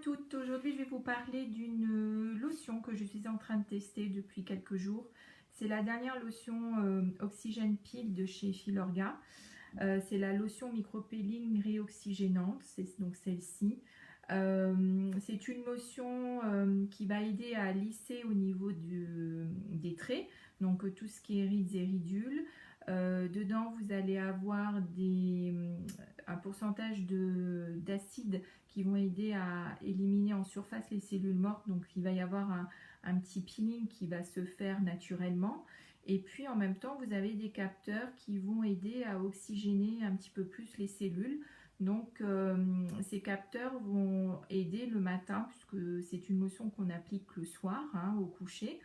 toutes, aujourd'hui je vais vous parler d'une lotion que je suis en train de tester depuis quelques jours. C'est la dernière lotion Oxygène Peel de chez Filorga. C'est la lotion micro-peeling réoxygénante, c'est donc celle-ci. C'est une lotion qui va aider à lisser au niveau des traits, donc tout ce qui est rides et ridules. Dedans vous allez avoir un pourcentage d'acide qui vont aider à éliminer en surface les cellules mortes, donc il va y avoir un petit peeling qui va se faire naturellement. Et puis en même temps vous avez des capteurs qui vont aider à oxygéner un petit peu plus les cellules. Donc ces capteurs vont aider le matin, puisque c'est une lotion qu'on applique le soir au coucher.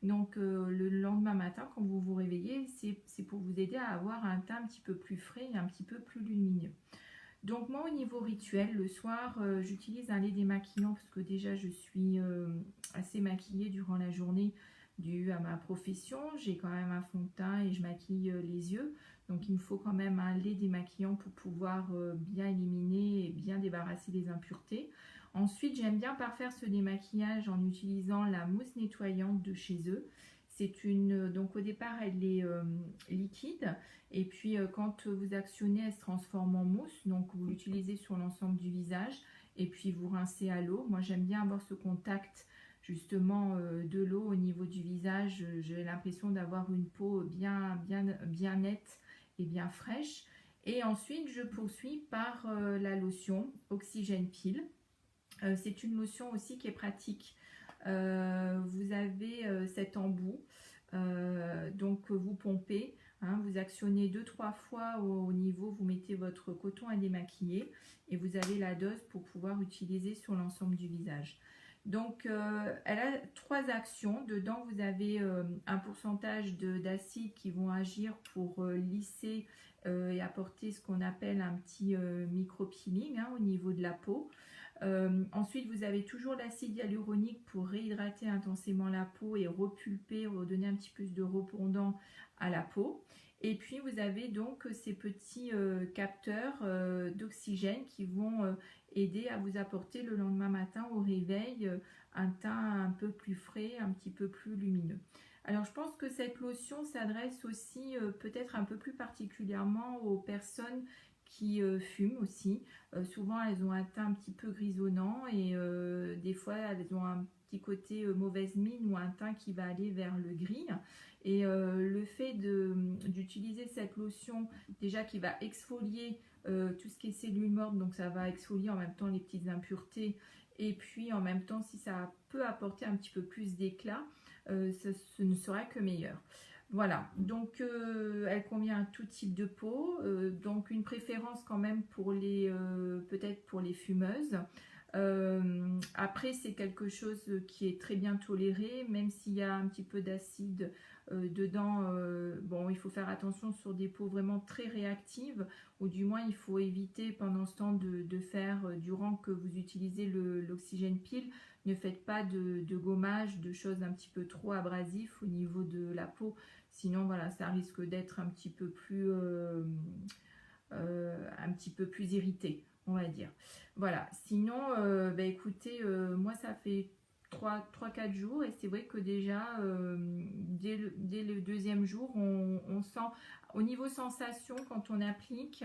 Donc le lendemain matin quand vous vous réveillez, c'est pour vous aider à avoir un teint un petit peu plus frais et un petit peu plus lumineux. Donc moi au niveau rituel, le soir j'utilise un lait démaquillant parce que déjà je suis assez maquillée durant la journée dû à ma profession. J'ai quand même un fond de teint et je maquille les yeux. Donc il me faut quand même un lait démaquillant pour pouvoir bien éliminer et bien débarrasser les impuretés. Ensuite j'aime bien parfaire ce démaquillage en utilisant la mousse nettoyante de chez eux. Donc au départ elle est liquide et puis quand vous actionnez elle se transforme en mousse, donc vous l'utilisez sur l'ensemble du visage et puis vous rincez à l'eau. Moi j'aime bien avoir ce contact justement de l'eau au niveau du visage. J'ai l'impression d'avoir une peau bien nette et bien fraîche. Et ensuite je poursuis par la lotion Oxygène Peel. C'est une lotion aussi qui est pratique. Vous avez cet embout, donc vous pompez, vous actionnez 2-3 fois au niveau, vous mettez votre coton à démaquiller et vous avez la dose pour pouvoir utiliser sur l'ensemble du visage. Donc elle a 3 actions. Dedans vous avez un pourcentage d'acide qui vont agir pour lisser et apporter ce qu'on appelle un petit micro-peeling au niveau de la peau. Ensuite vous avez toujours l'acide hyaluronique pour réhydrater intensément la peau et repulper, redonner un petit peu de repondant à la peau. Et puis vous avez donc ces petits capteurs d'oxygène qui vont aider à vous apporter le lendemain matin au réveil un teint un peu plus frais, un petit peu plus lumineux. Alors je pense que cette lotion s'adresse aussi peut-être un peu plus particulièrement aux personnes qui fument aussi. Souvent elles ont un teint un petit peu grisonnant et des fois elles ont un petit côté mauvaise mine ou un teint qui va aller vers le gris. Et le fait d'utiliser cette lotion déjà qui va exfolier tout ce qui est cellules mortes, donc ça va exfolier en même temps les petites impuretés et puis en même temps si ça peut apporter un petit peu plus d'éclat, ce ne sera que meilleur. Voilà, donc elle convient à tout type de peau, donc une préférence quand même pour peut-être pour les fumeuses. Après c'est quelque chose qui est très bien toléré, même s'il y a un petit peu d'acide dedans. Bon, il faut faire attention sur des peaux vraiment très réactives, ou du moins il faut éviter pendant ce temps de faire, durant que vous utilisez l'Oxygène Peel, ne faites pas de gommage, de choses un petit peu trop abrasifs au niveau de la peau, sinon voilà, ça risque d'être un petit peu plus irrité, on va dire. Voilà, sinon écoutez, moi ça fait 3-4 jours et c'est vrai que déjà dès le deuxième jour on sent au niveau sensation quand on applique,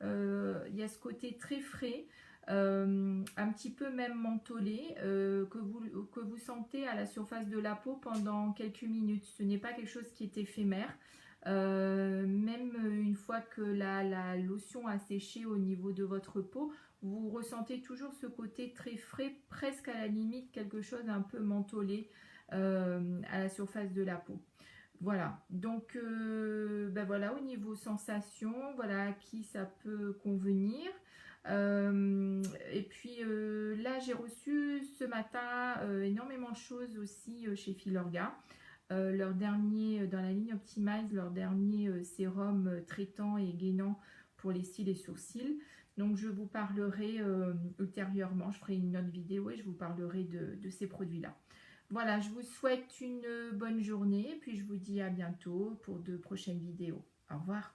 il y a ce côté très frais, un petit peu même mentholé, que vous sentez à la surface de la peau pendant quelques minutes. Ce n'est pas quelque chose qui est éphémère. Même une fois que la lotion a séché au niveau de votre peau, vous ressentez toujours ce côté très frais, presque à la limite quelque chose un peu mentholé à la surface de la peau. Voilà, donc voilà, au niveau sensation, voilà à qui ça peut convenir. Et puis là j'ai reçu ce matin énormément de choses aussi chez Filorga. Leur dernier, dans la ligne Optimize, leur dernier sérum traitant et gainant pour les cils et sourcils. Donc je vous parlerai ultérieurement, je ferai une autre vidéo et je vous parlerai de ces produits-là. Voilà, je vous souhaite une bonne journée et puis je vous dis à bientôt pour de prochaines vidéos. Au revoir.